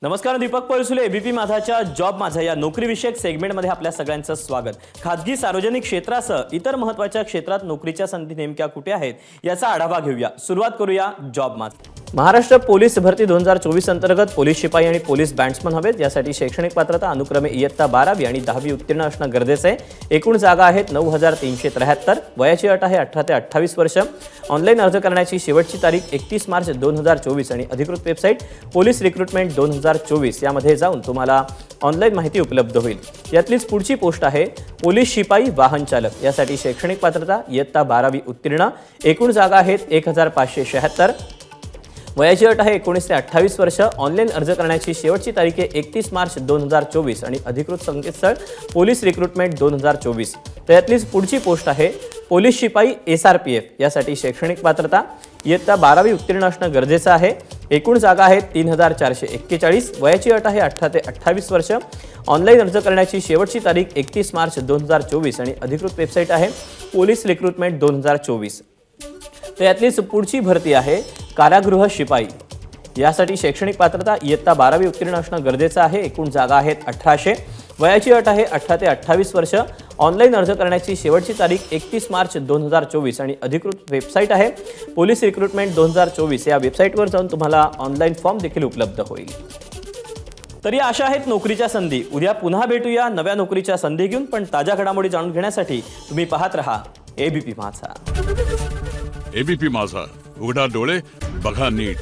नमस्कार, Deepak Palsule, ABP माझाच्या job माझा या नोकरीविषयक सेगमेंटमध्ये आपल्या सगळ्यांचं स्वागत। खाजगी सार्वजनिक क्षेत्रासह इतर महत्त्वाच्या क्षेत्रात नोकरीच्या संधी नेमक्या कुठे आहेत याचा आढावा घेऊया। सुरुवात करूया जॉब माझा। महाराष्ट्र पोलीस भरती 2024 अंतर्गत पोलीस शिपाई आणि पोलीस बँड्समन हवेत। यासाठी शैक्षणिक पात्रता अनुक्रमे इयत्ता 12वी आणि 10वी उत्तीर्ण असणं गरजेचं आहे। एकूण जागा आहेत 9373। वयाची अट आहे 18 ते 28 वर्ष। ऑनलाईन अर्ज करण्याची शेवटची तारीख 31 मार्च 2024 आणि अधिकृत वेबसाईट पोलीस रिक्रुटमेंट 2024 यामध्ये जाऊन तुम्हाला ऑनलाईन माहिती उपलब्ध होईल। यातलीच पुढची पोस्ट आहे पोलीस शिपाई वाहन चालक। यासाठी शैक्षणिक पात्रता इयत्ता 12वी उत्तीर्ण। एकूण जागा आहेत 1576। वयाची अट आहे 19 ते 28 वर्ष। ऑनलाईन अर्ज करण्याची शेवटची तारीख आहे 31 मार्च 2024 आणि अधिकृत संकेतस्थळ पोलीस रिक्रुटमेंट 2024। त्यातलीच पुढची पोस्ट आहे पोलीस शिपाई SRPF। यासाठी शैक्षणिक पात्रता इयत्ता 12वी उत्तीर्ण असणं गरजेचं आहे। एकूण जागा आहेत 3441। वयाची अट आहे 18 ते 28 वर्ष। ऑनलाईन अर्ज करण्याची शेवटची तारीख 31 मार्च 2024 आणि अधिकृत वेबसाईट आहे पोलीस रिक्रुटमेंट 2024। त्यातलीच पुढची भरती आहे कारागृह शिपाई। यासाठी शैक्षणिक पात्रता इयत्ता 12वी उत्तीर्ण असणं गरजेचं आहे। एकूण जागा आहेत 1800। वयाची अट आहे 18 ते 28 वर्ष। ऑनलाईन अर्ज करण्याची शेवटची तारीख 31 मार्च 2024 आणि अधिकृत वेबसाईट आहे पोलीस रिक्रुटमेंट 2024। या वेबसाईटवर जाऊन तुम्हाला ऑनलाईन फॉर्म देखील उपलब्ध होईल। तर या अशा आहेत नोकरीच्या संधी। उद्या पुन्हा भेटूया नव्या नोकरीच्या संधी घेऊन, पण ताज्या घडामोडी जाणून घेण्यासाठी तुम्ही पाहत रहा एबीपी माझा। एबीपी माझा, उघडा डोळे बघा नीट।